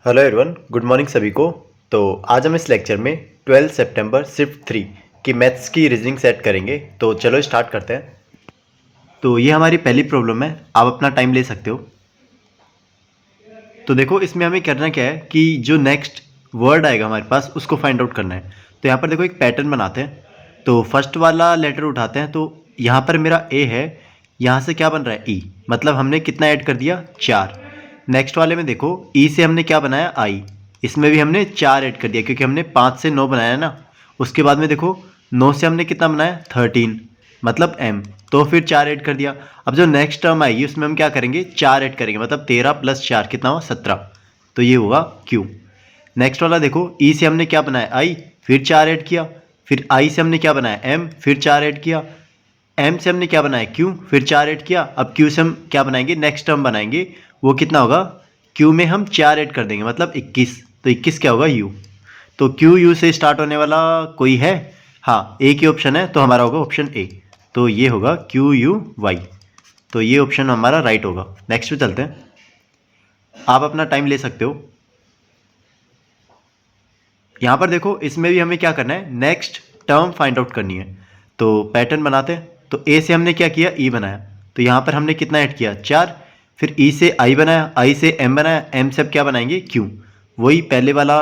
Hello everyone, good morning सभी को। तो आज हम इस लेक्चर में 12 सितंबर शिफ्ट 3 की मैथ्स की रीजनिंग सेट करेंगे। तो चलो स्टार्ट करते हैं। तो ये हमारी पहली प्रॉब्लम है, आप अपना टाइम ले सकते हो। तो देखो, इसमें हमें करना क्या है कि जो नेक्स्ट वर्ड आएगा हमारे पास उसको फाइंड आउट करना है। तो यहाँ पर देखो एक पैटर्न बनाते हैं। तो फर्स्ट वाला लेटर उठाते हैं। तो यहाँ पर मेरा ए है, यहाँ से क्या बन रहा है ई, मतलब हमने कितना ऐड कर दिया, 4। नेक्स्ट वाले में देखो ई से हमने क्या बनाया, आई, इसमें भी हमने 4 ऐड कर दिया क्योंकि हमने 5 से 9 बनाया ना। उसके बाद में देखो 9 से हमने कितना बनाया, 13, मतलब एम, तो फिर 4 ऐड कर दिया। अब जो नेक्स्ट टर्म आएगी उसमें हम क्या करेंगे, 4 ऐड करेंगे, मतलब 13 + 4 कितना हुआ, 17। तो ये होगा क्यू। नेक्स्ट वाला देखो ई से हमने क्या बनाया, आई, फिर 4 ऐड किया। फिर आई से हमने क्या बनाया, एम, फिर 4 ऐड किया। एम से हमने क्या बनाया, क्यू, फिर 4 ऐड किया। अब क्यू से हम क्या बनाएंगे, नेक्स्ट टर्म बनाएंगे, वो कितना होगा, क्यू में हम 4 ऐड कर देंगे, मतलब 21। तो 21 क्या होगा, यू। तो क्यू यू से स्टार्ट होने वाला कोई है, हाँ, एक ही ऑप्शन है, तो हमारा होगा ऑप्शन ए। तो ये होगा क्यू यू वाई। तो ये ऑप्शन हमारा राइट होगा। नेक्स्ट पे चलते हैं, आप अपना टाइम ले सकते हो। यहाँ पर देखो इसमें भी हमें क्या करना है, नेक्स्ट टर्म फाइंड आउट करनी है। तो पैटर्न बनाते हैं। तो ए से हमने क्या किया, ई बनाया। तो यहाँ पर हमने कितना ऐड किया, 4। फिर ई से आई बनाया, आई से एम बनाया, एम से अब क्या बनाएंगे, क्यू। वही पहले वाला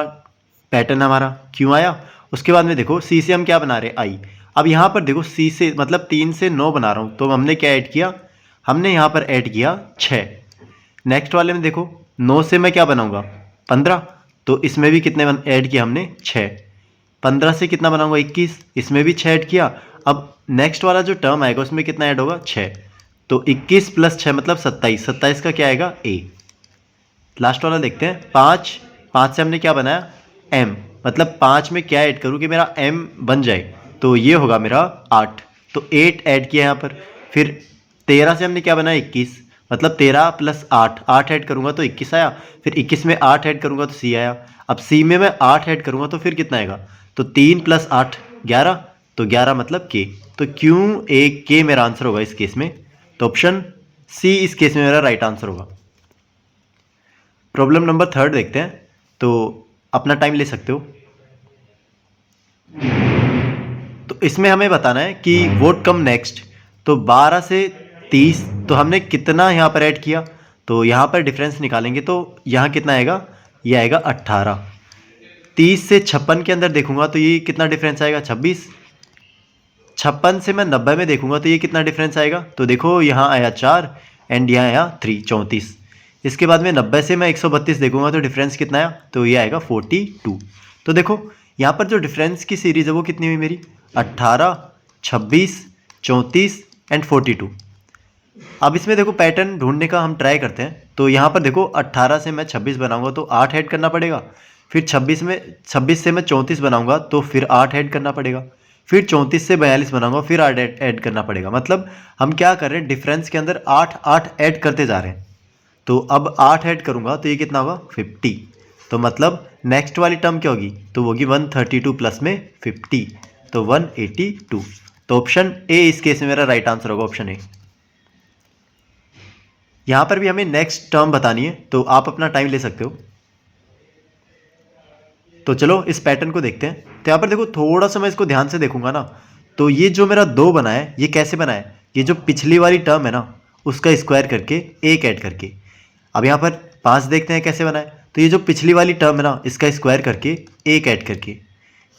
पैटर्न हमारा, क्यू आया। उसके बाद में देखो सी से हम क्या बना रहे हैं, आई। अब यहाँ पर देखो सी से मतलब 3 से 9 बना रहा हूँ, तो हमने क्या ऐड किया, हमने यहाँ पर ऐड किया 6। नेक्स्ट वाले में देखो 9 से मैं क्या बनाऊंगा, 15। तो इसमें भी कितने ऐड किया हमने, 6। 15 से कितना बनाऊंगा, 21, इसमें भी 6 ऐड किया। अब नेक्स्ट वाला जो टर्म आएगा उसमें कितना ऐड होगा, 6। तो 21 + 6 मतलब 27। 27 का क्या आएगा, ए। लास्ट वाला देखते हैं, 5। 5 से हमने क्या बनाया, एम, मतलब 5 में क्या ऐड करूँ कि मेरा एम बन जाए। तो ये होगा मेरा 8। तो 8 ऐड किया यहाँ पर। फिर 13 से हमने क्या बनाया, 21, मतलब 13 + 8, 8 ऐड करूँगा तो 21 आया। फिर 21 में 8 ऐड करूँगा तो सी आया। अब सी में मैं 8 ऐड करूँगा तो फिर कितना आएगा, तो 3 + 8 11। तो 11 मतलब के। तो क्यू ए के मेरा आंसर होगा इस केस में। तो ऑप्शन सी इस केस में मेरा राइट आंसर होगा। प्रॉब्लम नंबर 3 देखते हैं। तो अपना टाइम ले सकते हो। तो इसमें हमें बताना है कि वोट कम नेक्स्ट। तो 12 से 30, तो हमने कितना यहाँ पर ऐड किया। तो यहाँ पर डिफरेंस निकालेंगे तो यहाँ कितना आएगा, ये आएगा 18। 30 से 56 के अंदर देखूंगा तो ये कितना डिफरेंस आएगा, 26। 56 से मैं 90 में देखूंगा तो ये कितना डिफरेंस आएगा, तो देखो यहाँ आया 4 एंड यहाँ आया 3, 34। इसके बाद में 90 से मैं 132 देखूंगा तो डिफरेंस कितना आया, तो ये आएगा 42। तो देखो यहाँ पर जो डिफरेंस की सीरीज है वो कितनी हुई मेरी, 18, 26, 34 एंड 42। अब इसमें देखो पैटर्न ढूंढने का हम ट्राई करते हैं। तो यहाँ पर देखो 18 से मैं 26 बनाऊंगा तो 8 ऐड करना पड़ेगा। फिर 26 से मैं 34 बनाऊंगा तो फिर 8 ऐड करना पड़ेगा। फिर 34 से 42 बनाऊंगा फिर 8 ऐड करना पड़ेगा। मतलब हम क्या कर रहे हैं, डिफरेंस के अंदर 8 8 ऐड करते जा रहे हैं। तो अब 8 ऐड करूंगा तो ये कितना होगा, 50। तो मतलब नेक्स्ट वाली टर्म क्या होगी, तो होगी 132 प्लस में 50, तो 182। तो ऑप्शन ए इस केस में मेरा राइट आंसर होगा, ऑप्शन ए। यहाँ पर भी हमें नेक्स्ट टर्म बतानी है, तो आप अपना टाइम ले सकते हो। तो चलो इस पैटर्न को देखते हैं। तो यहाँ पर देखो थोड़ा सा मैं इसको ध्यान से देखूंगा ना, तो ये जो मेरा 2 बना है ये कैसे बना है, ये जो पिछली वाली टर्म है ना उसका स्क्वायर करके 1 ऐड करके। अब यहाँ पर 5 देखते हैं कैसे बना है। तो ये जो पिछली वाली टर्म है ना इसका स्क्वायर करके 1 ऐड करके,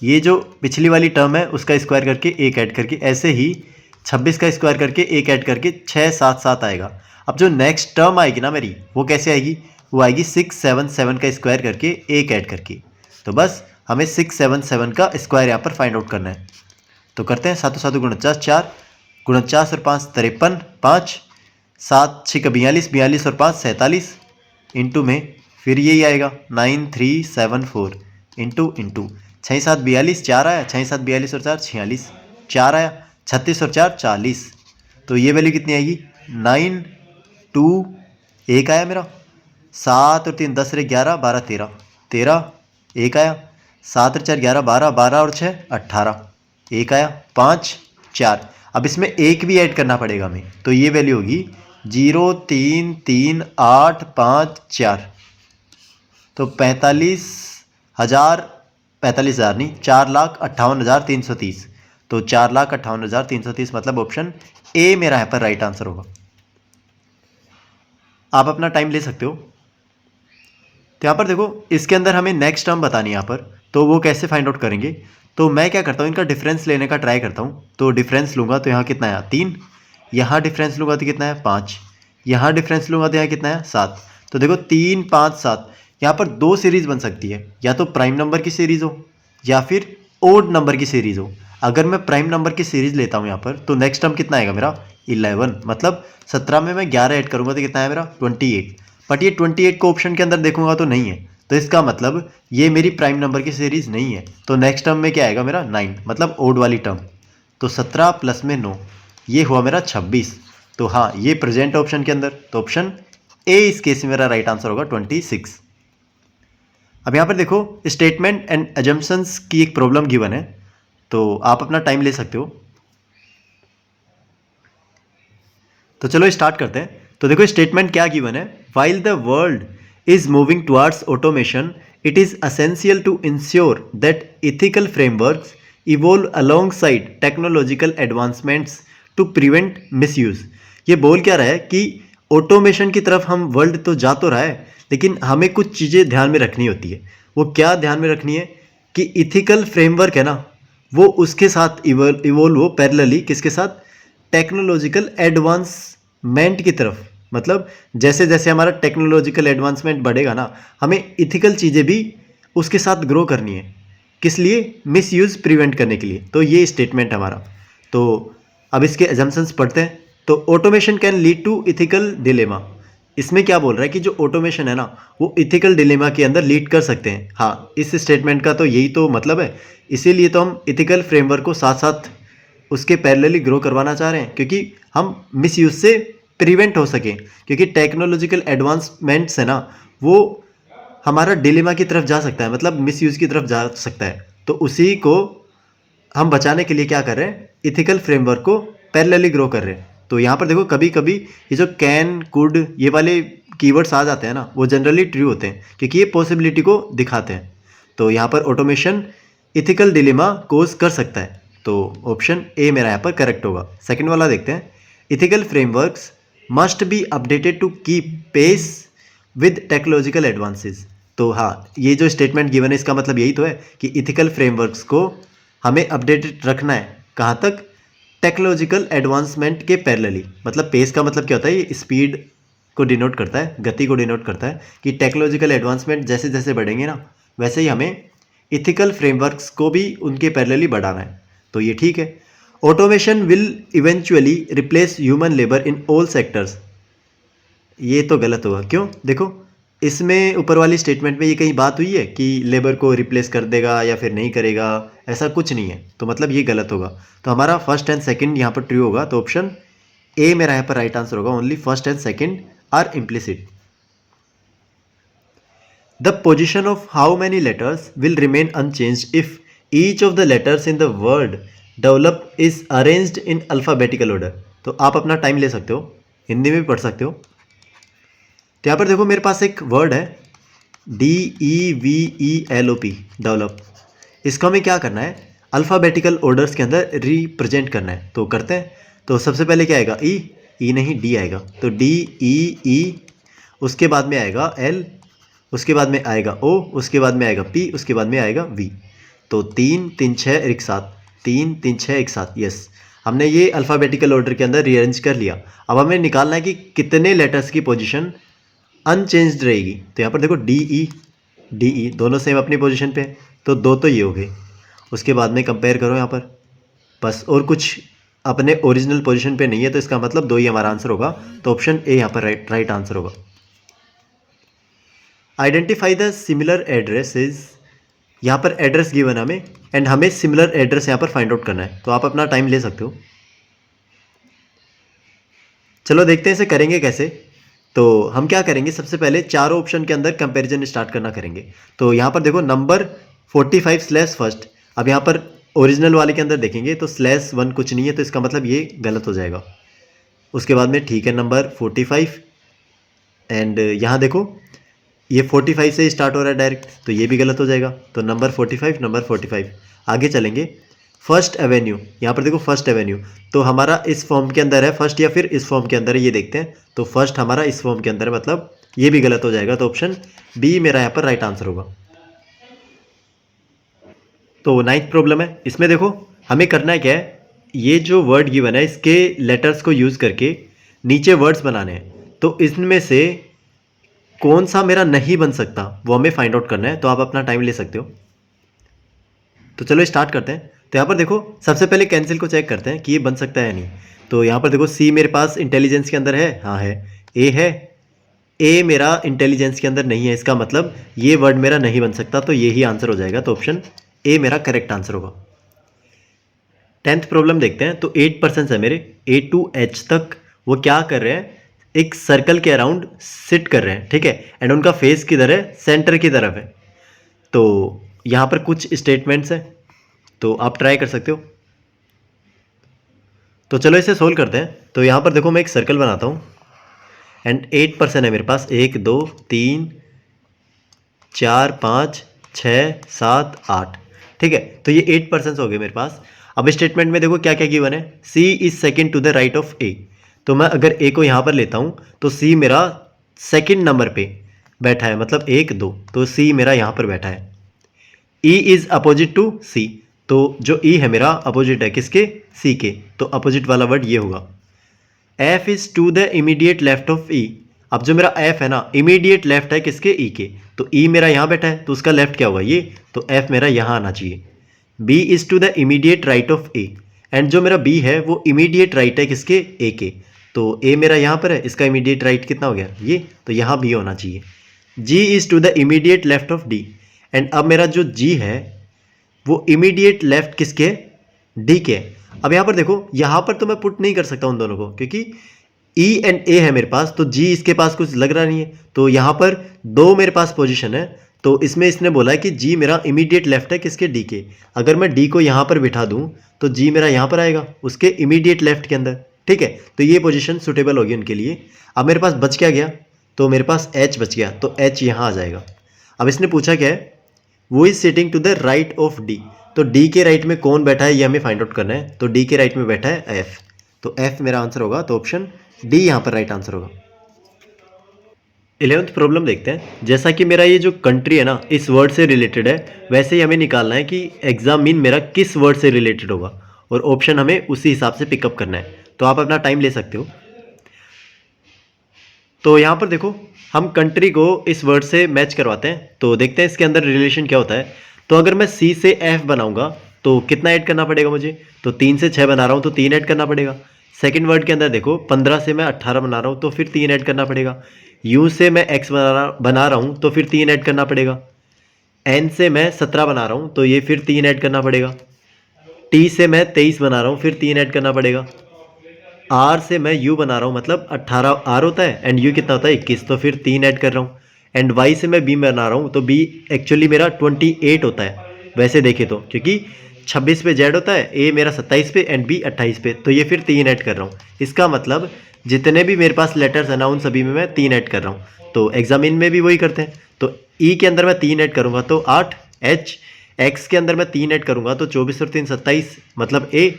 ये जो पिछली वाली टर्म है उसका स्क्वायर करके 1 ऐड करके, ऐसे ही 26 का स्क्वायर करके 1 ऐड करके 6 7 7 आएगा। अब जो नेक्स्ट टर्म आएगी ना मेरी वो कैसे आएगी, वो आएगी 6 7 7 का स्क्वायर करके 1 ऐड करके। तो बस हमें 6 7 7 का स्क्वायर यहाँ पर फाइंड आउट करना है। तो करते हैं, 7 7 49, 4, 49 और 5 53, 5, 7 6 42, 42 और 5 47, इंटू में फिर यही आएगा 9374 इंटू इंटू 6 7 42, 4 आया, 6 7 42 और 4 46, 4 आया, 36 और 4 40। तो ये वैल्यू कितनी आएगी, 9 2 1 आया मेरा, 7 और 3 10 रे 11 12 13 13 1 आया, 7 और 4 11 12 12 और 6 18 1 आया, 5 4। अब इसमें एक भी ऐड करना पड़ेगा हमें, तो ये वैल्यू होगी 0 3 3 8 5 4। तो 45,000 नहीं, 4,58,330। तो 4,58,330 मतलब ऑप्शन ए मेरा यहाँ पर राइट आंसर होगा। आप अपना टाइम ले सकते हो। तो यहाँ पर देखो इसके अंदर हमें नेक्स्ट टर्म बतानी है यहाँ पर, तो वो कैसे फाइंड आउट करेंगे। तो मैं क्या करता हूँ, इनका डिफरेंस लेने का ट्राई करता हूँ। तो डिफरेंस लूँगा तो यहाँ कितना है 3, यहाँ डिफरेंस लूँगा तो कितना है 5, यहाँ डिफरेंस लूँगा तो यहाँ कितना है 7। तो देखो 3, 5, 7, यहाँ पर दो सीरीज़ बन सकती है, या तो प्राइम नंबर की सीरीज़ हो या फिर ओड नंबर की सीरीज़ हो। अगर मैं प्राइम नंबर की सीरीज़ लेता हूँ यहाँ पर, तो नेक्स्ट टर्म कितना आएगा मेरा 11, मतलब 17 में मैं 11 ऐड करूँगा तो कितना है मेरा 28। बट ये 28 को ऑप्शन के अंदर देखूंगा तो नहीं है, तो इसका मतलब ये मेरी प्राइम नंबर की सीरीज़ नहीं है। तो नेक्स्ट टर्म में क्या आएगा मेरा 9, मतलब ओड वाली टर्म। तो 17 प्लस में 9, ये हुआ मेरा 26। तो हाँ ये प्रेजेंट ऑप्शन के अंदर, तो ऑप्शन ए इस केस में मेरा राइट आंसर होगा 26। अब यहाँ पर देखो स्टेटमेंट एंड एजम्पशंस की एक प्रॉब्लम गिवन है, तो आप अपना टाइम ले सकते हो। तो चलो स्टार्ट करते हैं। तो देखो स्टेटमेंट क्या गिवन है, while the world is moving towards automation it is essential to ensure that ethical frameworks evolve alongside technological advancements to prevent misuse. ये बोल क्या रहा है कि ऑटोमेशन की तरफ हम वर्ल्ड तो जा तो रहा है, लेकिन हमें कुछ चीज़ें ध्यान में रखनी होती है। वो क्या ध्यान में रखनी है कि इथिकल फ्रेमवर्क है ना, वो उसके साथ इवोल्व हो पैरेलली, किसके साथ, टेक्नोलॉजिकल एडवांसमेंट की तरफ। मतलब जैसे जैसे हमारा टेक्नोलॉजिकल एडवांसमेंट बढ़ेगा ना, हमें इथिकल चीज़ें भी उसके साथ ग्रो करनी है। किस लिए, मिसयूज प्रिवेंट करने के लिए। तो ये स्टेटमेंट हमारा। तो अब इसके एजम्पशंस पढ़ते हैं। तो automation can lead to ethical dilemma. इसमें क्या बोल रहा है कि जो ऑटोमेशन है ना, वो इथिकल डिलेमा के अंदर लीड कर सकते हैं। हाँ इस स्टेटमेंट का तो यही तो मतलब है, इसीलिए तो हम इथिकल फ्रेमवर्क को साथ साथ उसके पैरेलली ग्रो करवाना चाह रहे हैं, क्योंकि हम मिसयूज से प्रिवेंट हो सकें। क्योंकि टेक्नोलॉजिकल एडवांसमेंट्स है ना, वो हमारा डिलेमा की तरफ जा सकता है, मतलब मिसयूज की तरफ जा सकता है। तो उसी को हम बचाने के लिए क्या कर रहे हैं, इथिकल फ्रेमवर्क को पैरेलली ग्रो कर रहे हैं। तो यहाँ पर देखो कभी कभी ये जो कैन, कुड, ये वाले कीवर्ड्स आ जाते हैं ना, वो जनरली ट्रू होते हैं, क्योंकि ये पॉसिबिलिटी को दिखाते हैं। तो यहाँ पर ऑटोमेशन इथिकल डिलेमा कोज कर सकता है। तो ऑप्शन ए मेरा यहाँ पर करेक्ट होगा। सेकंड वाला देखते हैं, ethical frameworks must be updated to keep pace with technological advances. तो हाँ ये जो स्टेटमेंट गिवन है, इसका मतलब यही तो है कि इथिकल फ्रेमवर्क्स को हमें अपडेटेड रखना है। कहाँ तक, टेक्नोलॉजिकल एडवांसमेंट के पैरेलली। मतलब पेस का मतलब क्या होता है, ये स्पीड को डिनोट करता है, गति को डिनोट करता है, कि टेक्नोलॉजिकल एडवांसमेंट जैसे जैसे बढ़ेंगे ना, वैसे ही हमें इथिकल फ्रेमवर्क्स को भी उनके पैरेलली बढ़ाना है। तो ये ठीक है। Automation will eventually replace human labour in all sectors. ये तो गलत होगा। क्यों, देखो इसमें ऊपर वाली स्टेटमेंट में ये कहीं बात हुई है कि लेबर को रिप्लेस कर देगा या फिर नहीं करेगा, ऐसा कुछ नहीं है। तो मतलब ये गलत होगा। तो हमारा फर्स्ट एंड सेकंड यहाँ पर ट्रू होगा। तो ऑप्शन ए मेरा यहाँ पर राइट आंसर होगा। Only first and second are implicit. The position of how many letters will remain unchanged if each of the letters in the word develop is arranged in alphabetical order. तो आप अपना time ले सकते हो, हिंदी में भी पढ़ सकते हो। तो यहाँ पर देखो मेरे पास एक वर्ड है DEVELOP, डेवलप। इसको हमें क्या करना है, अल्फ़ाबेटिकल ऑर्डर्स के अंदर रिप्रेजेंट करना है। तो करते हैं। तो सबसे पहले क्या आएगा, ई नहीं डी आएगा। तो DEE, उसके बाद में आएगा L, उसके बाद में आएगा O, उसके बाद में आएगा P, उसके बाद में आएगा V। तो 3 3 6 1 7, 3 3 6 1 7। यस, हमने ये अल्फ़ाबेटिकल ऑर्डर के अंदर रीअरेंज कर लिया। अब हमें निकालना है कि कितने लेटर्स की पोजीशन अनचेंज्ड रहेगी। तो यहाँ पर देखो DE दोनों सेम अपनी पोजीशन पे, तो दो तो ये हो गए। उसके बाद में कंपेयर करो यहाँ पर, बस और कुछ अपने ओरिजिनल पोजीशन पे नहीं है, तो इसका मतलब 2 ही हमारा आंसर होगा। तो ऑप्शन ए यहाँ पर राइट आंसर होगा। Identify the similar addresses. यहाँ पर एड्रेस गिवन हमें, एंड हमें सिमिलर एड्रेस यहाँ पर फाइंड आउट करना है। तो आप अपना टाइम ले सकते हो। चलो देखते हैं इसे करेंगे कैसे। तो हम क्या करेंगे, सबसे पहले चारों ऑप्शन के अंदर कंपैरिजन स्टार्ट करना करेंगे। तो यहाँ पर देखो नंबर 45 स्लैश फर्स्ट। अब यहाँ पर ओरिजिनल वाले के अंदर देखेंगे तो /1 कुछ नहीं है, तो इसका मतलब ये गलत हो जाएगा। उसके बाद में ठीक है नंबर 45, एंड यहाँ देखो ये 45 से स्टार्ट हो रहा है डायरेक्ट, तो ये भी गलत हो जाएगा। तो नंबर 45, नंबर 45। आगे चलेंगे, फर्स्ट एवेन्यू। यहाँ पर देखो फर्स्ट एवेन्यू, तो हमारा इस फॉर्म के अंदर है फर्स्ट या फिर इस फॉर्म के अंदर है, ये देखते हैं। तो फर्स्ट हमारा इस फॉर्म के अंदर है, मतलब ये भी गलत हो जाएगा। तो ऑप्शन बी मेरा यहाँ पर राइट आंसर होगा। तो 9th प्रॉब्लम है, इसमें देखो हमें करना है क्या है, ये जो वर्ड गिवन है इसके लेटर्स को यूज़ करके नीचे वर्ड्स बनाने हैं। तो इसमें से कौन सा मेरा नहीं बन सकता वो हमें फाइंड आउट करना है। तो आप अपना टाइम ले सकते हो। तो चलो स्टार्ट करते हैं। तो यहाँ पर देखो सबसे पहले कैंसिल को चेक करते हैं कि ये बन सकता है या नहीं। तो यहाँ पर देखो सी मेरे पास इंटेलिजेंस के अंदर है, हाँ है। ए है, ए मेरा इंटेलिजेंस के अंदर नहीं है, इसका मतलब ये वर्ड मेरा नहीं बन सकता, तो ये ही आंसर हो जाएगा। तो ऑप्शन ए मेरा करेक्ट आंसर होगा। 10th प्रॉब्लम देखते हैं। तो 8 पर्सन है मेरे, ए टू एच तक वो क्या कर रहे हैं, एक सर्कल के अराउंड सिट कर रहे हैं, ठीक है। एंड उनका फेस किधर है, सेंटर की तरफ है। तो यहाँ पर कुछ स्टेटमेंट्स हैं, तो आप ट्राई कर सकते हो। तो चलो इसे सोल्व करते हैं। तो यहाँ पर देखो मैं एक सर्कल बनाता हूँ एंड 8 पर्सन है मेरे पास, 1 2 3 4 5 6 7 8, ठीक है। तो ये 8 पर्सन हो गए मेरे पास। अब स्टेटमेंट में देखो क्या क्या गिवन है, C is second to the right of A. तो मैं अगर ए को यहाँ पर लेता हूँ तो सी मेरा सेकेंड नंबर पे बैठा है, मतलब 1 2, तो सी मेरा यहाँ पर बैठा है। ई इज अपोजिट टू सी, तो जो ई है मेरा अपोजिट है किसके, सी के, तो अपोजिट वाला वर्ड ये होगा। F is to the immediate left of E. अब जो मेरा एफ है ना, इमीडिएट लेफ्ट है किसके, ई के, तो ई मेरा यहाँ बैठा है, तो उसका लेफ्ट क्या होगा ये, तो एफ मेरा यहाँ आना चाहिए। B is to the immediate right of A, and जो मेरा बी है वो इमीडिएट राइट है किसके, ए के, तो ए मेरा यहाँ पर है, इसका इमीडिएट राइट कितना हो गया ये, तो यहाँ बी होना चाहिए। G is to the immediate left of D, and अब मेरा जो जी है वो इमीडिएट लेफ्ट किसके, डी के। अब यहाँ पर देखो, यहाँ पर तो मैं पुट नहीं कर सकता उन दोनों को, क्योंकि ई एंड ए है मेरे पास, तो जी इसके पास कुछ लग रहा नहीं है। तो यहाँ पर दो मेरे पास पोजीशन है, तो इसमें इसने बोला है कि जी मेरा इमीडिएट लेफ्ट है किसके, डी के। अगर मैं डी को यहाँ पर बिठा दूँ तो जी मेरा यहाँ पर आएगा उसके इमीडिएट लेफ्ट के अंदर, ठीक है। तो ये पोजीशन सुटेबल होगी उनके लिए। अब मेरे पास बच क्या गया, तो मेरे पास एच बच गया, तो एच यहाँ आ जाएगा। अब इसने पूछा क्या है, वो is sitting to the right of D, तो डी के राइट में कौन बैठा है ये हमें फाइंड आउट करना है। तो डी के राइट में बैठा है एफ, तो एफ मेरा आंसर होगा, तो ऑप्शन डी यहाँ पर राइट आंसर होगा। 11th प्रॉब्लम देखते हैं। जैसा कि मेरा ये जो कंट्री है ना इस वर्ड से रिलेटेड है, वैसे ही हमें निकालना है कि एग्जाम मीन मेरा किस वर्ड से रिलेटेड होगा, और ऑप्शन हमें उसी हिसाब से पिकअप करना है। तो आप अपना टाइम ले सकते हो। तो यहाँ पर देखो हम कंट्री को इस वर्ड से मैच करवाते हैं, तो देखते हैं इसके अंदर रिलेशन क्या होता है। तो अगर मैं सी से एफ बनाऊंगा तो कितना ऐड करना पड़ेगा मुझे, तो 3 से 6 बना रहा हूँ तो 3 ऐड करना पड़ेगा। सेकंड वर्ड के अंदर देखो 15 से मैं 18 बना रहा हूँ तो फिर 3 ऐड करना पड़ेगा। यू से मैं एक्स बना रहा हूँ तो फिर 3 ऐड करना पड़ेगा। एन से मैं 17 बना रहा हूँ तो ये फिर 3 ऐड करना पड़ेगा। टी से मैं 23 बना रहा हूँ फिर 3 ऐड करना पड़ेगा। आर से मैं यू बना रहा हूँ, मतलब 18 आर होता है एंड यू कितना होता है 21, तो फिर 3 ऐड कर रहा हूँ। एंड वाई से मैं बी बना रहा हूँ तो बी एक्चुअली मेरा 28 होता है वैसे देखे तो, क्योंकि 26 पे जेड होता है, ए मेरा 27 पे एंड बी 28 पे, तो ये फिर 3 ऐड कर रहा हूँ। इसका मतलब जितने भी मेरे पास लेटर्स है ना उन सभी में मैं 3 ऐड कर रहा हूँ। तो एग्जामिन में भी वही करते हैं। तो ई के अंदर मैं 3 ऐड करूँगा तो 8, एच एक्स के अंदर मैं 3 ऐड करूँगा तो 24 और 3 27, मतलब ए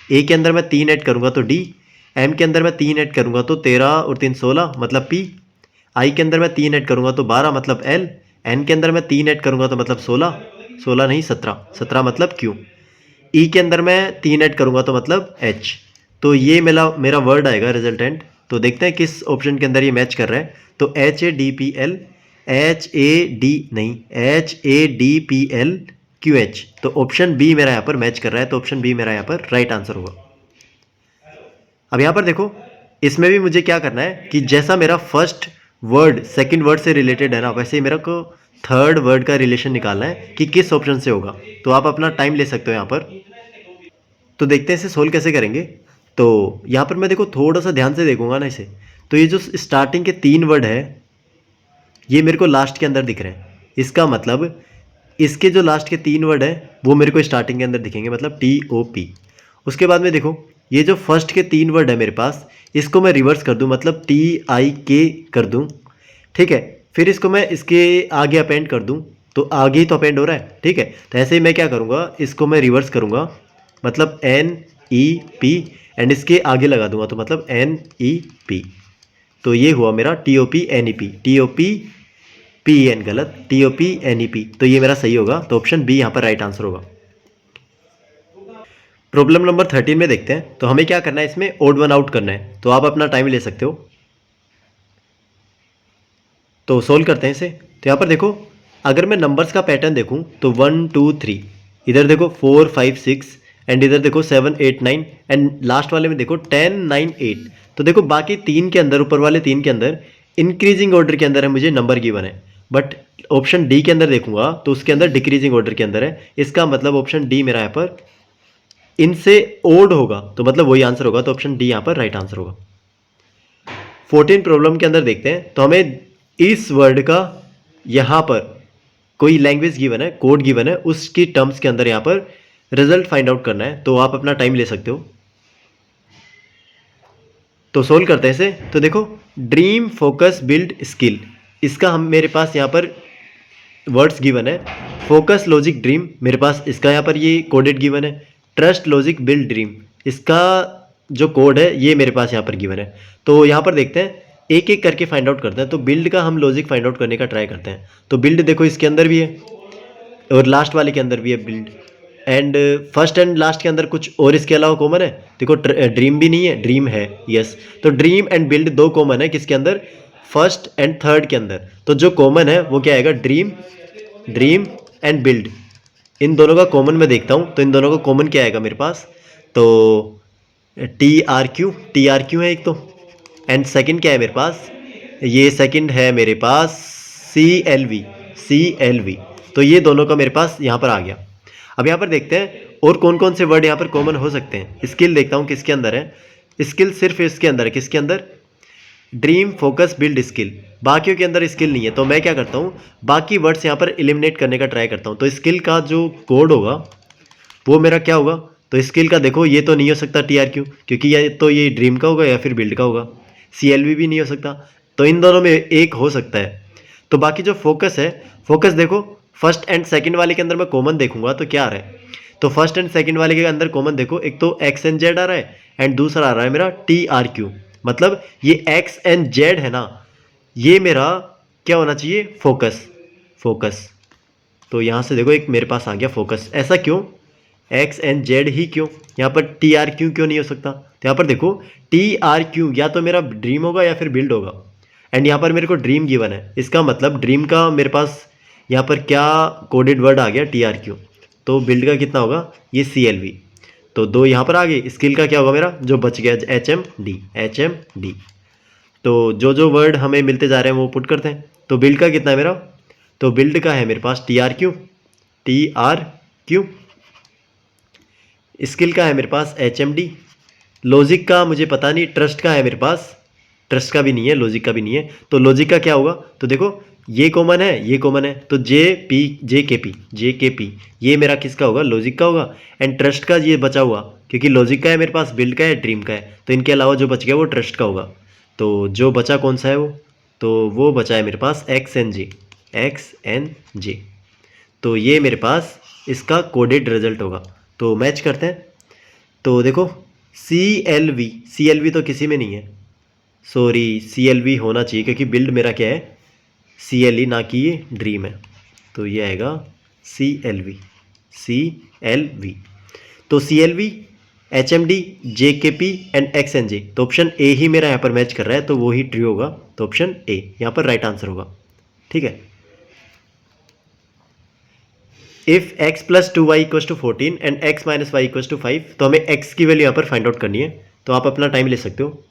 के अंदर मैं 3 ऐड करूँगा तो डी, एम के अंदर मैं 3 ऐड करूँगा तो 13 और 3 16, मतलब पी, आई के अंदर मैं 3 ऐड करूँगा तो 12, मतलब एल, एन के अंदर मैं 3 ऐड करूँगा तो मतलब 16 नहीं 17 मतलब क्यू, ई के अंदर मैं 3 ऐड करूँगा तो मतलब एच। तो ये मेरा वर्ड आएगा रिजल्टेंट। तो देखते हैं किस ऑप्शन के अंदर ये मैच कर रहा है। तो H A D P L, Q H, तो ऑप्शन बी मेरा यहाँ पर मैच कर रहा है, तो ऑप्शन बी मेरा यहाँ पर राइट आंसर होगा। अब यहाँ पर देखो इसमें भी मुझे क्या करना है कि जैसा मेरा फर्स्ट वर्ड सेकंड वर्ड से रिलेटेड है ना, वैसे ही मेरा को थर्ड वर्ड का रिलेशन निकालना है कि किस ऑप्शन से होगा। तो आप अपना टाइम ले सकते हो यहाँ पर। तो देखते हैं इसे सोल्व कैसे करेंगे। तो यहाँ पर मैं देखो थोड़ा सा ध्यान से देखूंगा ना इसे, तो ये जो स्टार्टिंग के 3 वर्ड है ये मेरे को लास्ट के अंदर दिख रहे हैं। इसका मतलब इसके जो लास्ट के 3 वर्ड है वो मेरे को स्टार्टिंग के अंदर दिखेंगे, मतलब TOP। उसके बाद में देखो ये जो फर्स्ट के 3 वर्ड है मेरे पास, इसको मैं रिवर्स कर दूं, मतलब TIK कर दूं, ठीक है। फिर इसको मैं इसके आगे अपेंड कर दूं तो आगे ही तो अपेंड हो रहा है, ठीक है। तो ऐसे ही मैं क्या करूँगा, इसको मैं रिवर्स करूँगा, मतलब एन ई पी एंड इसके आगे लगा दूंगा तो मतलब एन ई पी। तो ये हुआ मेरा T O P N E P, T O P P N गलत, T O P N E P. तो ये मेरा सही होगा, तो ऑप्शन बी यहाँ पर राइट आंसर होगा। प्रॉब्लम नंबर 13 में देखते हैं। तो हमें क्या करना है, इसमें ओड वन आउट करना है, तो आप अपना टाइम ले सकते हो। तो सोल्व करते हैं इसे। तो यहाँ पर देखो, अगर मैं नंबर्स का पैटर्न देखूँ तो 1 2 3, इधर देखो 4 5 6 एंड इधर देखो 7 8 9 एंड लास्ट वाले में देखो 10 9 8। तो देखो बाकी तीन के अंदर, ऊपर वाले तीन के अंदर इंक्रीजिंग ऑर्डर के अंदर है मुझे नंबर गिवन है, बट ऑप्शन डी के अंदर देखूंगा तो उसके अंदर डिक्रीजिंग ऑर्डर के अंदर है। इसका मतलब ऑप्शन डी मेरा यहाँ पर इनसे ओड होगा, तो मतलब वही आंसर होगा, तो ऑप्शन डी यहाँ पर राइट आंसर होगा। 14 प्रॉब्लम के अंदर देखते हैं। तो हमें इस वर्ड का यहाँ पर कोई लैंग्वेज गिवन है, कोड गिवन है, उसकी टर्म्स के अंदर यहाँ पर रिजल्ट फाइंड आउट करना है। तो आप अपना टाइम ले सकते हो। तो सोल्व करते हैं इसे। तो देखो, ड्रीम फोकस बिल्ड स्किल, इसका हम मेरे पास यहाँ पर वर्ड्स गिवन है। फोकस लॉजिक ड्रीम, मेरे पास इसका यहाँ पर ये कोडेड गिवन है। ट्रस्ट लॉजिक बिल्ड ड्रीम, इसका जो कोड है ये मेरे पास यहाँ पर गिवन है। तो यहाँ पर देखते हैं, एक एक करके फाइंड आउट करते हैं। तो बिल्ड का हम लॉजिक फाइंड आउट करने का ट्राई करते हैं। तो बिल्ड देखो इसके अंदर भी है और लास्ट वाले के अंदर भी है build, and first and last के अंदर कुछ और इसके अलावा कॉमन है। देखो ड्रीम भी नहीं है, ड्रीम है, यस। तो ड्रीम एंड बिल्ड दो कॉमन है किसके अंदर, फर्स्ट एंड थर्ड के अंदर। तो जो कॉमन है वो क्या आएगा, ड्रीम, ड्रीम एंड बिल्ड, इन दोनों का कॉमन मैं देखता हूँ। तो इन दोनों का कॉमन क्या आएगा मेरे पास, तो टी आर क्यू है एक तो, एंड सेकंड क्या है मेरे पास, ये सेकंड है मेरे पास सी एल वी। तो ये दोनों का मेरे पास यहाँ पर आ गया। अब यहाँ पर देखते हैं और कौन कौन से वर्ड यहाँ पर कॉमन हो सकते हैं। स्किल देखता हूँ किसके अंदर है, स्किल सिर्फ इसके अंदर है, किसके अंदर, ड्रीम फोकस बिल्ड स्किल, बाकियों के अंदर स्किल नहीं है। तो मैं क्या करता हूँ, बाकी वर्ड्स यहाँ पर एलिमिनेट करने का ट्राई करता हूँ। तो स्किल का जो कोड होगा वो मेरा क्या होगा, तो स्किल का देखो ये तो नहीं हो सकता टी आर क्यू, क्योंकि या तो ये ड्रीम का होगा या फिर बिल्ड का होगा। सी एल वी भी नहीं हो सकता, तो इन दोनों में एक हो सकता है। तो बाकी जो फोकस है, फोकस देखो फर्स्ट एंड सेकंड वाले के अंदर मैं कॉमन देखूंगा तो क्या आ रहा है। तो फर्स्ट एंड सेकंड वाले के अंदर कॉमन देखो, एक तो एक्स एंड जेड आ रहा है एंड दूसरा आ रहा है मेरा टी आर क्यू। मतलब ये एक्स एंड जेड है ना, ये मेरा क्या होना चाहिए, फोकस, फोकस। तो यहाँ से देखो एक मेरे पास आ गया फोकस। ऐसा क्यों, एक्स एंड जेड ही क्यों, यहाँ पर टी आर क्यू क्यों नहीं हो सकता। तो यहाँ पर देखो टी आर क्यू या तो मेरा ड्रीम होगा या फिर बिल्ड होगा, एंड यहाँ पर मेरे को ड्रीम गिवन है। इसका मतलब ड्रीम का मेरे पास यहाँ पर क्या कोडेड वर्ड आ गया, टी आर क्यू। तो बिल्ड का कितना होगा, ये सी एल वी। तो दो यहाँ पर आ गए। स्किल का क्या होगा मेरा, जो बच गया H M D, H M D. तो जो वर्ड हमें मिलते जा रहे हैं वो पुट करते हैं। तो बिल्ड का कितना है मेरा, तो बिल्ड का है मेरे पास T R Q, T R Q. Skill का है मेरे पास एच एम डी। लॉजिक का मुझे पता नहीं, ट्रस्ट का है मेरे पास, ट्रस्ट का भी नहीं है, लॉजिक का भी नहीं है। तो लॉजिक का क्या होगा, तो देखो ये कॉमन है, ये कॉमन है, तो जे के पी ये मेरा किसका होगा, लॉजिक का होगा। एंड ट्रस्ट का ये बचा हुआ, क्योंकि लॉजिक का है मेरे पास, बिल्ड का है, ड्रीम का है, तो इनके अलावा जो बच गया वो ट्रस्ट का होगा। तो जो बचा कौन सा है वो, तो वो बचा है मेरे पास X N J, X N J. तो ये मेरे पास इसका कोडेड रिजल्ट होगा। तो मैच करते हैं। तो देखो सी एल वी तो किसी में नहीं है, सॉरी सी एल वी होना चाहिए, क्योंकि बिल्ड मेरा क्या है, सी एल ई, ना कि ये ड्रीम है। तो ये आएगा C L V, C L V. तो C L V, H M D, J K P and X N J. तो ऑप्शन ए ही मेरा यहाँ पर मैच कर रहा है, तो वो ही ट्रू होगा। तो ऑप्शन ए यहाँ पर राइट आंसर होगा, ठीक है। If x plus 2y equals to 14 and x minus y equals to 5, तो हमें x की वैल्यू यहाँ पर फाइंड आउट करनी है। तो आप अपना टाइम ले सकते हो।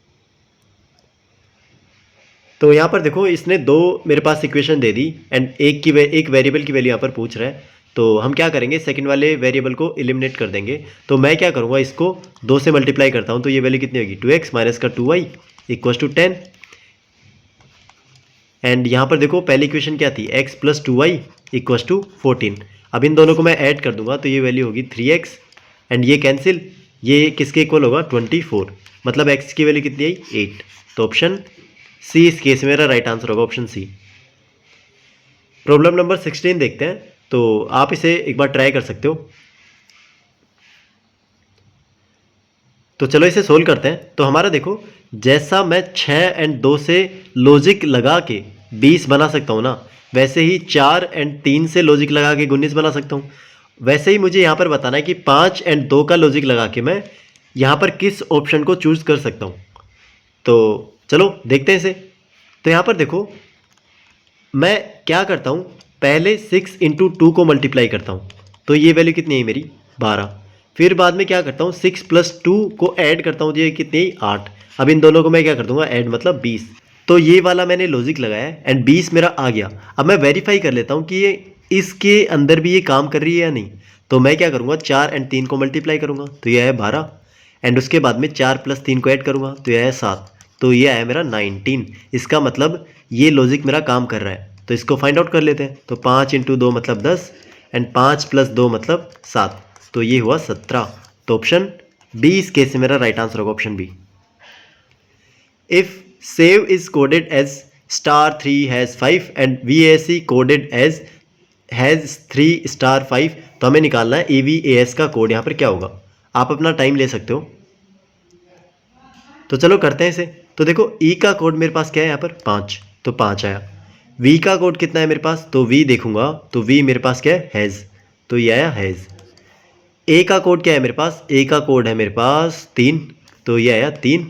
तो यहाँ पर देखो इसने दो मेरे पास इक्वेशन दे दी एंड एक वेरिएबल की वैल्यू यहाँ पर पूछ रहा है। तो हम क्या करेंगे, सेकंड वाले वेरिएबल को एलिमिनेट कर देंगे। तो मैं क्या करूँगा, इसको 2 से मल्टीप्लाई करता हूँ। तो ये वैल्यू कितनी होगी, 2x माइनस का 2y इक्वस टू 10। एंड यहाँ पर देखो पहली इक्वेशन क्या थी, x plus 2y equals to 14। अब इन दोनों को मैं ऐड कर दूंगा तो ये वैल्यू होगी 3x एंड ये कैंसिल, ये किसके इक्वल होगा, 24। मतलब x की वैल्यू कितनी आई, 8। तो ऑप्शन सी इस केस में मेरा राइट आंसर होगा, ऑप्शन सी। प्रॉब्लम नंबर 16 देखते हैं, तो आप इसे एक बार ट्राई कर सकते हो। तो चलो इसे सोल्व करते हैं। तो हमारा देखो, जैसा मैं 6 एंड 2 से लॉजिक लगा के 20 बना सकता हूँ ना, वैसे ही 4 एंड 3 से लॉजिक लगा के 19 बना सकता हूँ। वैसे ही मुझे यहाँ पर बताना है कि 5 एंड 2 का लॉजिक लगा के मैं यहाँ पर किस ऑप्शन को चूज़ कर सकता हूँ। तो चलो देखते हैं इसे। तो यहाँ पर देखो, मैं क्या करता हूँ, पहले 6 इंटू 2 को मल्टीप्लाई करता हूँ, तो ये वैल्यू कितनी है मेरी 12। फिर बाद में क्या करता हूँ, 6 प्लस 2 को ऐड करता हूँ, तो ये कितनी 8। अब इन दोनों को मैं क्या कर दूंगा, ऐड मतलब 20। तो ये वाला मैंने लॉजिक लगाया है एंड 20 मेरा आ गया। अब मैं वेरीफाई कर लेता हूँ कि ये इसके अंदर भी ये काम कर रही है या नहीं। तो मैं क्या करूँगा, 4 एंड 3 को मल्टीप्लाई करूँगा, तो ये है 12 एंड उसके बाद में 4 प्लस 3 को ऐड करूँगा, तो यह है 7। तो ये आया मेरा 19। इसका मतलब ये लॉजिक मेरा काम कर रहा है। तो इसको फाइंड आउट कर लेते हैं। तो 5 इंटू 2 मतलब 10 एंड 5 प्लस 2 मतलब 7, तो ये हुआ 17। तो ऑप्शन बी इस केस से मेरा राइट आंसर होगा, option B. If save is coded as *3 has 5 and VAC coded as has 3 *5, तो हमें निकालना है EVAS का कोड यहाँ पर क्या होगा। आप अपना टाइम ले सकते हो। तो चलो करते हैं इसे। तो देखो, E का कोड मेरे पास क्या है यहाँ पर 5, तो 5 आया। V का कोड कितना है मेरे पास, तो V देखूंगा, तो V मेरे पास क्या है, हैज़, तो ये आया हैज़। A का कोड क्या है मेरे पास, A का कोड है मेरे पास 3, तो ये आया 3।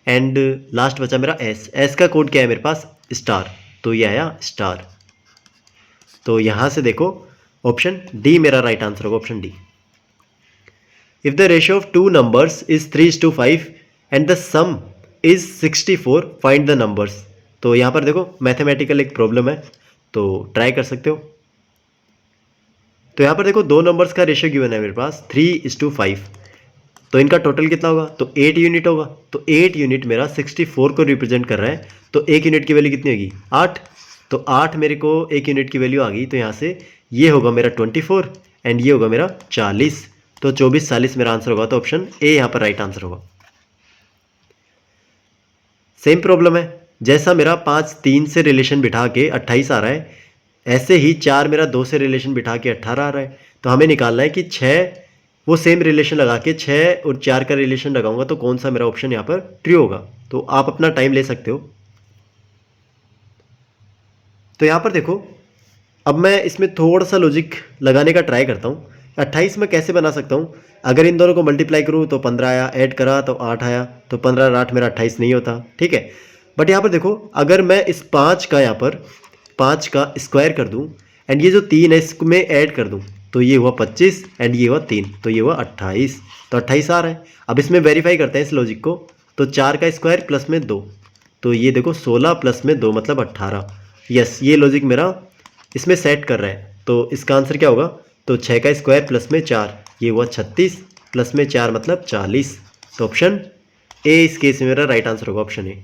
एंड लास्ट बचा मेरा S का कोड क्या है मेरे पास, स्टार, तो ये आया स्टार। तो यहाँ से देखो ऑप्शन डी मेरा राइट आंसर होगा, option D. If the ratio of 2 numbers is 3:5 and the some is 64, find the numbers. तो यहाँ पर देखो मैथमेटिकल एक प्रॉब्लम है, तो ट्राई कर सकते हो। तो यहाँ पर देखो, 2 नंबर्स का रेशियो गिवन है मेरे पास 3:5, तो इनका टोटल कितना होगा, तो 8 यूनिट होगा। तो 8 यूनिट मेरा 64 को रिप्रेजेंट कर रहा है, तो 1 यूनिट की वैल्यू कितनी होगी, 8। तो 8 मेरे को 1 यूनिट की वैल्यू आ गई। तो यहाँ से ये होगा मेरा 24 एंड ये होगा मेरा 40। तो 24 40 मेरा आंसर होगा। तो ऑप्शन ए यहाँ पर राइट आंसर होगा। सेम प्रॉब्लम है, जैसा मेरा 5 3 से रिलेशन बिठा के 28 आ रहा है, ऐसे ही 4 मेरा 2 से रिलेशन बिठा के 18 आ रहा है। तो हमें निकालना है कि 6, वो सेम रिलेशन लगा के 6 और 4 का रिलेशन लगाऊंगा, तो कौन सा मेरा ऑप्शन यहाँ पर ट्रू होगा। तो आप अपना टाइम ले सकते हो। तो यहाँ पर देखो, अब मैं इसमें थोड़ा सा लॉजिक लगाने का ट्राई करता हूँ। 28 में कैसे बना सकता हूँ, अगर इन दोनों को मल्टीप्लाई करूँ तो 15 आया, ऐड करा तो 8 आया, तो 15 और 8 मेरा 28 नहीं होता, ठीक है। बट यहाँ पर देखो, अगर मैं इस 5 का यहाँ पर 5 का स्क्वायर कर दूँ एंड ये जो 3 है इसमें ऐड कर दूँ, तो ये हुआ 25 एंड ये हुआ 3, तो ये हुआ 28। तो 28 आ रहा है। अब इसमें वेरीफाई करते हैं इस लॉजिक को। तो 4 का स्क्वायर प्लस में 2, तो ये देखो 16 प्लस में 2 मतलब 18। यस, ये लॉजिक मेरा इसमें सेट कर रहा है। तो इसका आंसर क्या होगा, तो 6 का स्क्वायर प्लस में 4, ये हुआ 36 प्लस में 4 मतलब 40। तो ऑप्शन ए इस केस में मेरा राइट आंसर होगा, ऑप्शन ए।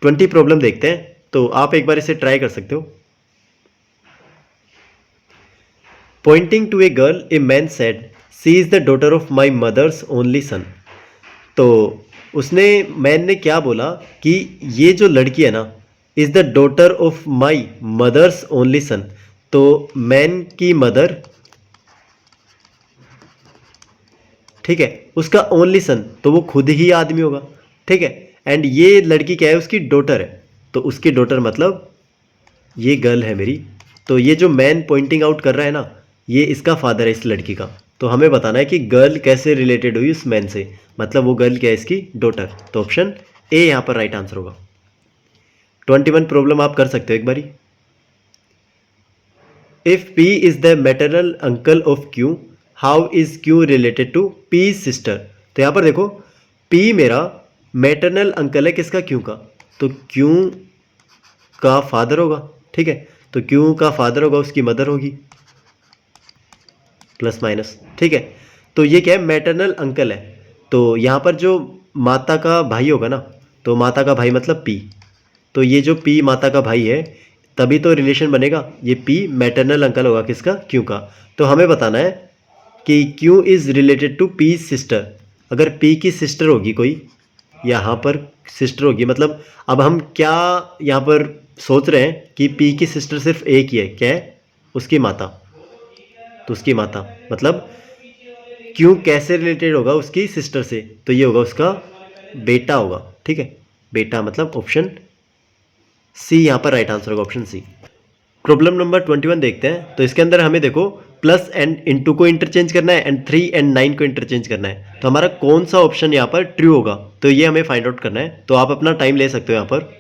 20 प्रॉब्लम देखते हैं, तो आप एक बार इसे ट्राई कर सकते हो। Pointing to a girl a man said, she is the daughter of my mother's only son. तो उसने, मैन ने क्या बोला कि ये जो लड़की है ना, is the daughter of my mother's only son. तो मैन की मदर, ठीक है, उसका ओनली सन, तो वो खुद ही आदमी होगा, ठीक है। एंड ये लड़की क्या है, उसकी डॉटर है, तो उसकी डॉटर मतलब ये गर्ल है मेरी। तो ये जो मैन पॉइंटिंग आउट कर रहा है ना, ये इसका फादर है इस लड़की का। तो हमें बताना है कि गर्ल कैसे रिलेटेड हुई उस मैन से, मतलब वो गर्ल क्या है, इसकी डॉटर। तो ऑप्शन ए यहाँ पर राइट आंसर होगा। 21 प्रॉब्लम आप कर सकते हो एक बारी। If P is the maternal uncle of Q, how is Q related to P sister. तो यहाँ पर देखो, P मेरा मैटरनल अंकल है किसका, Q का, तो Q का फादर होगा, ठीक है। तो Q का फादर होगा, उसकी मदर होगी, प्लस माइनस, ठीक है। तो ये क्या है, मैटरनल अंकल है। तो यहाँ पर जो माता का भाई होगा ना, तो माता का भाई मतलब P, तो ये जो P माता का भाई है, तभी तो रिलेशन बनेगा। ये P मैटरनल अंकल होगा किसका, Q का। तो हमें बताना है कि Q is related to P sister. अगर P की सिस्टर होगी कोई, यहाँ पर सिस्टर होगी, मतलब अब हम क्या यहाँ पर सोच रहे हैं कि पी की सिस्टर सिर्फ एक ही है, क्या है, उसकी माता। तो उसकी माता मतलब क्यों कैसे रिलेटेड होगा उसकी सिस्टर से, तो ये होगा उसका बेटा होगा, ठीक है, बेटा मतलब ऑप्शन सी यहाँ पर राइट आंसर होगा, ऑप्शन सी। प्रॉब्लम नंबर 21 देखते हैं। तो इसके अंदर हमें देखो प्लस एंड इंटू को इंटरचेंज करना है एंड 3 एंड 9 को इंटरचेंज करना है। तो हमारा कौन सा ऑप्शन यहाँ पर ट्रू होगा, तो ये हमें फाइंड आउट करना है। तो आप अपना टाइम ले सकते हो यहाँ पर।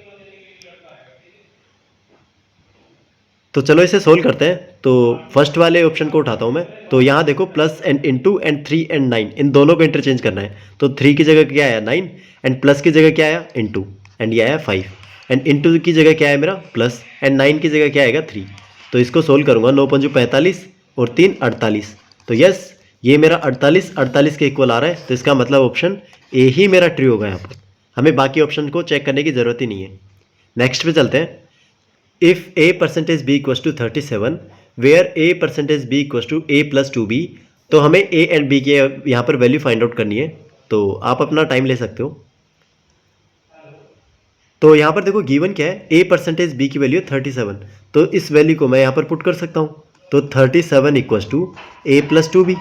तो चलो इसे सोल्व करते हैं। तो फर्स्ट वाले ऑप्शन को उठाता हूँ मैं। तो यहाँ देखो plus and into and 3 and 9 इन दोनों को इंटरचेंज करना है। तो 3 की जगह क्या आया 9 एंड प्लस की जगह क्या आया इंटू एंड ये आया 5 एंड इंटू की जगह क्या है मेरा प्लस एंड 9 की जगह क्या आएगा 3। तो इसको सोल्व करूँगा, 9 पंजू 45 और 3 48। तो यस ये मेरा 48 के इक्वल आ रहा है। तो इसका मतलब ऑप्शन ए ही मेरा ट्रू होगा। यहाँ पर हमें बाकी ऑप्शन को चेक करने की ज़रूरत ही नहीं है। नेक्स्ट पे चलते हैं। If a percentage b equals to 37 where a percentage b equals to a plus 2b, तो हमें a एंड b के यहाँ पर वैल्यू फाइंड आउट करनी है। तो आप अपना टाइम ले सकते हो। तो यहाँ पर देखो गिवन क्या है, a परसेंटेज b की वैल्यू 37। तो इस वैल्यू को मैं यहाँ पर पुट कर सकता हूँ। तो 37 equals to a plus 2b।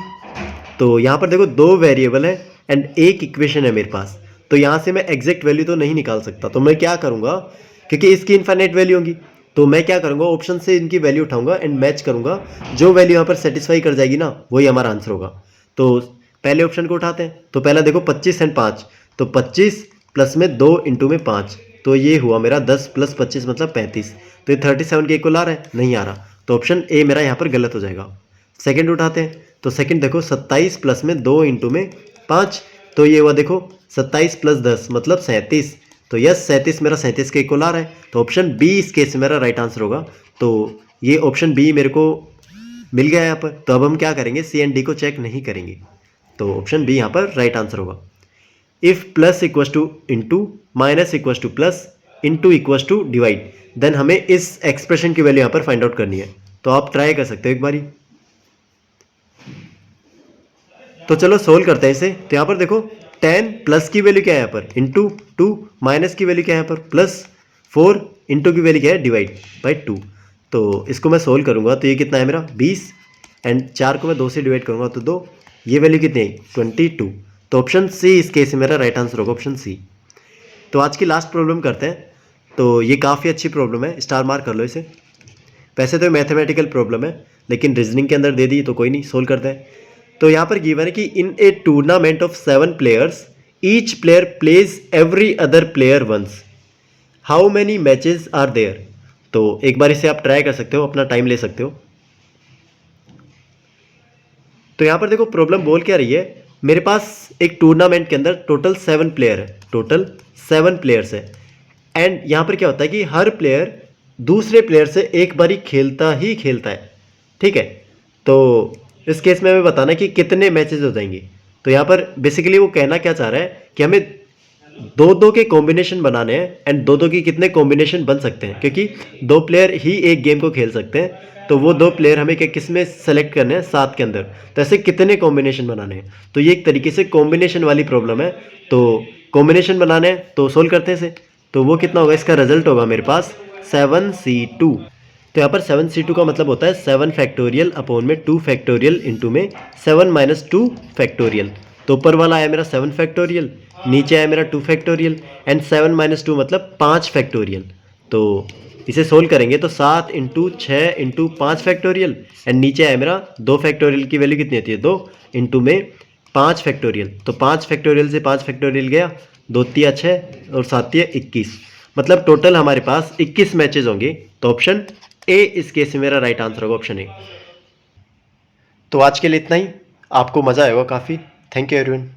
तो यहाँ पर देखो दो वेरिएबल है एंड एक इक्वेशन है मेरे पास। तो यहाँ से मैं एग्जैक्ट वैल्यू तो नहीं निकाल सकता। तो मैं क्या करूँगा, क्योंकि इसकी इनफाइनाइट वैल्यू होगी, तो मैं क्या करूँगा ऑप्शन से इनकी वैल्यू उठाऊंगा एंड मैच करूँगा। जो वैल्यू यहाँ पर सेटिस्फाई कर जाएगी ना वही हमारा आंसर होगा। तो पहले ऑप्शन को उठाते हैं। तो पहला देखो 25 एंड 5। तो 25 प्लस में 2 इंटू में 5। तो ये हुआ मेरा 10 प्लस 25 मतलब 35। तो ये 37 के इक्वल आ रहा है, नहीं आ रहा। तो ऑप्शन ए मेरा यहाँ पर गलत हो जाएगा। सेकंड उठाते हैं। तो सेकंड देखो 27 प्लस में 2 इंटू में 5। तो ये हुआ देखो 27 प्लस 10 मतलब 37। तो यस 37 मेरा 37 के इक्वल आ रहा है। तो ऑप्शन बी इस केस में मेरा राइट आंसर होगा। तो ये ऑप्शन बी मेरे को मिल गया यहाँ पर। तो अब हम क्या करेंगे, सी एंड डी को चेक नहीं करेंगे। तो ऑप्शन बी यहाँ पर राइट आंसर होगा। If plus equals to into minus equals to plus into equals to divide, then हमें इस एक्सप्रेशन की वैल्यू यहाँ पर फाइंड आउट करनी है। तो आप ट्राई कर सकते हो एक बारी। तो चलो सोल्व करते हैं इसे। तो यहाँ पर देखो 10 प्लस की वैल्यू क्या है यहाँ पर इंटू 2, माइनस की वैल्यू क्या है यहाँ पर प्लस 4, इंटू की वैल्यू क्या है डिवाइड बाई 2। तो इसको मैं सोल्व करूँगा तो ये कितना है मेरा 20 एंड 4 को मैं 2 से डिवाइड करूँगा तो 2, ये वैल्यू कितनी है 22। तो ऑप्शन सी इस केस में मेरा राइट आंसर होगा, ऑप्शन सी। तो आज की लास्ट प्रॉब्लम करते हैं। तो ये काफ़ी अच्छी प्रॉब्लम है, स्टार मार्क कर लो इसे। वैसे तो मैथमेटिकल प्रॉब्लम है लेकिन रीजनिंग के अंदर दे दी तो कोई नहीं, सोल्व करते हैं। तो यहाँ पर गिवन है कि in a tournament of 7 players each player plays every other player once, how many matches are there. तो एक बार इसे आप ट्राई कर सकते हो, अपना टाइम ले सकते हो। तो यहाँ पर देखो प्रॉब्लम बोल क्या रही है, मेरे पास एक टूर्नामेंट के अंदर टोटल 7 प्लेयर है, टोटल 7 प्लेयर्स है। एंड यहाँ पर क्या होता है कि हर प्लेयर दूसरे प्लेयर से एक बारी खेलता ही खेलता है, ठीक है। तो इस केस में हमें बताना है कि कितने मैचेस हो जाएंगे। तो यहाँ पर बेसिकली वो कहना क्या चाह रहा है कि हमें 2-2 के कॉम्बिनेशन बनाने हैं एंड 2-2 की कितने कॉम्बिनेशन बन सकते हैं, क्योंकि 2 प्लेयर ही एक गेम को खेल सकते हैं। तो वो 2 प्लेयर हमें किस में सेलेक्ट करने हैं, 7 के अंदर। तो ऐसे कितने कॉम्बिनेशन बनाने हैं। तो ये एक तरीके से कॉम्बिनेशन वाली प्रॉब्लम है। तो कॉम्बिनेशन बनाने हैं तो सोल्व करते हैं इसे। तो वो कितना होगा, इसका रिजल्ट होगा मेरे पास 7c2। तो यहाँ पर 7c2 का मतलब होता है 7 फैक्टोरियल अपॉन में 2 फैक्टोरियल इंटू में 7 माइनस 2 फैक्टोरियल। तो ऊपर वाला आया मेरा 7 फैक्टोरियल, नीचे आया मेरा 2 फैक्टोरियल एंड 7 माइनस 2 मतलब 5 फैक्टोरियल। तो इसे सोल्व करेंगे तो 7 इंटू 6 इंटू 5 फैक्टोरियल एंड नीचे आया मेरा 2 फैक्टोरियल की वैल्यू कितनी होती है 2 इंटू में 5 फैक्टोरियल। तो 5 फैक्टोरियल से 5 फैक्टोरियल गया, 2 तिया 6 और 7 तिया 21, मतलब टोटल हमारे पास 21 मैचेस होंगे। तो ऑप्शन ए इस केस में मेरा राइट आंसर होगा, ऑप्शन ए। तो आज के लिए इतना ही। आपको मज़ा आएगा काफ़ी। Thank you everyone.